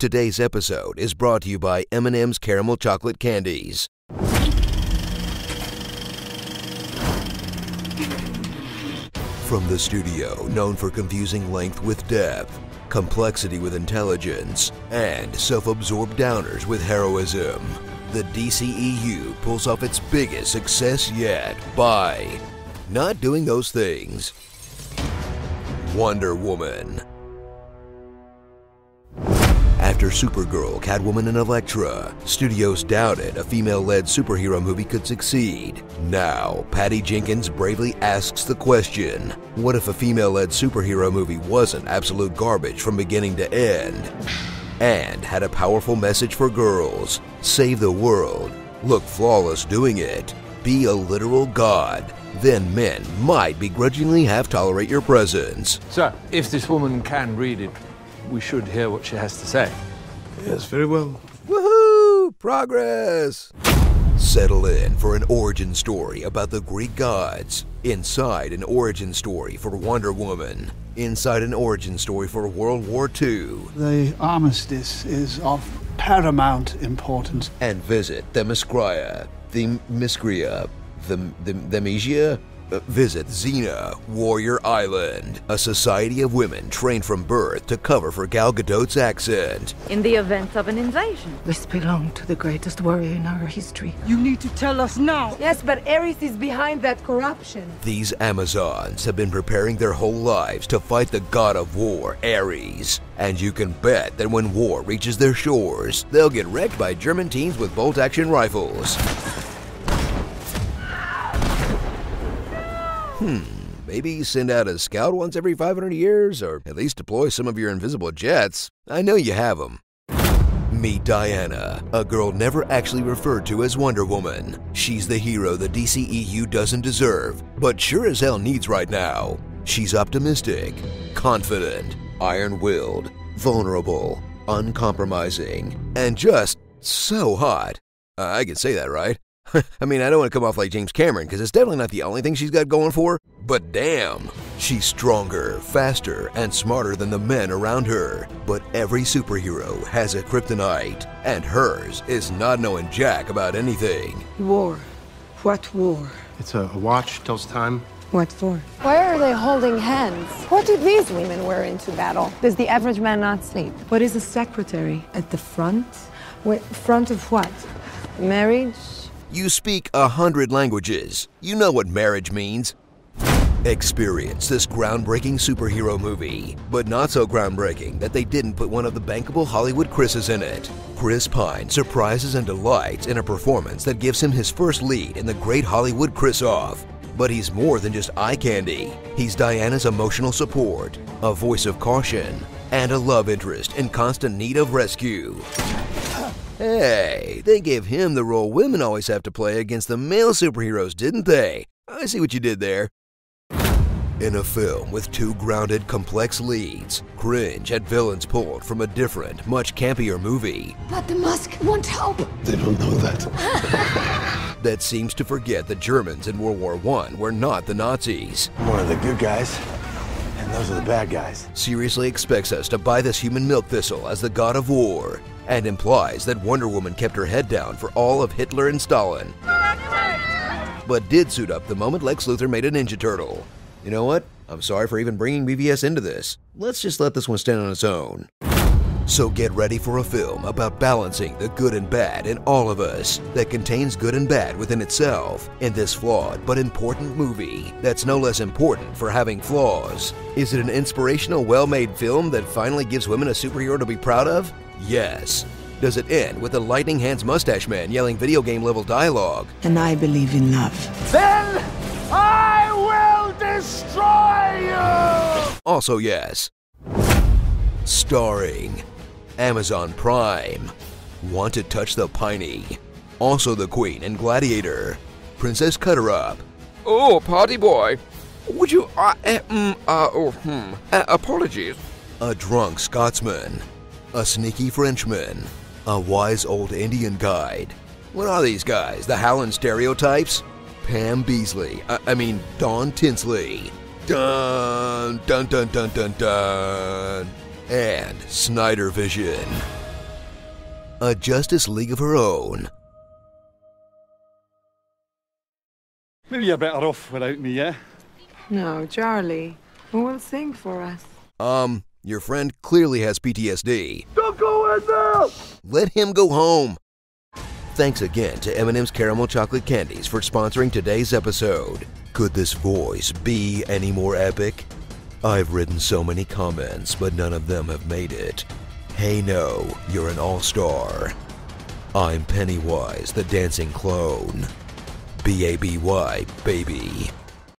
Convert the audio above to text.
Today's episode is brought to you by M&M's Caramel Chocolate Candies. From the studio known for confusing length with depth, complexity with intelligence, and self-absorbed downers with heroism, the DCEU pulls off its biggest success yet by not doing those things. Wonder Woman. After Supergirl, Catwoman, and Elektra, studios doubted a female-led superhero movie could succeed. Now, Patty Jenkins bravely asks the question, what if a female-led superhero movie wasn't absolute garbage from beginning to end, and had a powerful message for girls? Save the world, look flawless doing it, be a literal god, then men might begrudgingly half tolerate your presence. So, if this woman can read it, we should hear what she has to say. Yes, very well. Woohoo! Progress! Settle in for an origin story about the Greek gods. Inside an origin story for Wonder Woman. Inside an origin story for World War II. The armistice is of paramount importance. And visit Themyscira, Themyscira, Themisia? Visit Xena, Warrior Island, a society of women trained from birth to cover for Gal Gadot's accent. In the event of an invasion. This belonged to the greatest warrior in our history. You need to tell us now. Yes, but Ares is behind that corruption. These Amazons have been preparing their whole lives to fight the god of war, Ares. And you can bet that when war reaches their shores, they'll get wrecked by German teams with bolt-action rifles. Maybe send out a scout once every 500 years, or at least deploy some of your invisible jets. I know you have them. Meet Diana, a girl never actually referred to as Wonder Woman. She's the hero the DCEU doesn't deserve, but sure as hell needs right now. She's optimistic, confident, iron-willed, vulnerable, uncompromising, and just so hot. I can say that, right? I mean, I don't want to come off like James Cameron, because it's definitely not the only thing she's got going for, but damn, she's stronger, faster, and smarter than the men around her. But every superhero has a kryptonite, and hers is not knowing jack about anything. War. What war? It's a watch, tells time. What for? Why are they holding hands? What do these women wear into battle? Does the average man not sleep? What is a secretary? At the front? Wait, front of what? Marriage? You speak 100 languages. You know what marriage means. Experience this groundbreaking superhero movie, but not so groundbreaking that they didn't put one of the bankable Hollywood Chris's in it. Chris Pine surprises and delights in a performance that gives him his first lead in the great Hollywood Chris-off. But he's more than just eye candy. He's Diana's emotional support, a voice of caution, and a love interest in constant need of rescue. Hey, they gave him the role women always have to play against the male superheroes, didn't they? I see what you did there. In a film with two grounded, complex leads, cringe at villains pulled from a different, much campier movie. But the mask won't help. They don't know that. That seems to forget the Germans in World War I were not the Nazis. I'm one of the good guys, and those are the bad guys. Seriously expects us to buy this human milk thistle as the god of war, and implies that Wonder Woman kept her head down for all of Hitler and Stalin, but did suit up the moment Lex Luthor made a Ninja Turtle. You know what? I'm sorry for even bringing BVS into this. Let's just let this one stand on its own. So get ready for a film about balancing the good and bad in all of us, that contains good and bad within itself, in this flawed but important movie that's no less important for having flaws. Is it an inspirational, well-made film that finally gives women a superhero to be proud of? Yes. Does it end with the lightning hands mustache man yelling video game level dialogue? And I believe in love. Then I will destroy you! Also yes. Starring Amazon Prime, Want to Touch the Piney, also the Queen and Gladiator, Princess Cutter-Up. Oh, party boy. Would you, apologies. A drunk Scotsman, a sneaky Frenchman, a wise old Indian guide. What are these guys, the Howland stereotypes? Pam Beasley, Dawn Tinsley. Dun, dun, dun, dun, dun, dun. And Snyder Vision. a Justice League of her own. Maybe you're better off without me, yeah? No, Charlie. Who will sing for us? Your friend clearly has PTSD. Don't go in there! Let him go home. Thanks again to M&M's Caramel Chocolate Candies for sponsoring today's episode. Could this voice be any more epic? I've written so many comments, but none of them have made it. Hey no, you're an all-star. I'm Pennywise, the dancing clone. B-A-B-Y, baby.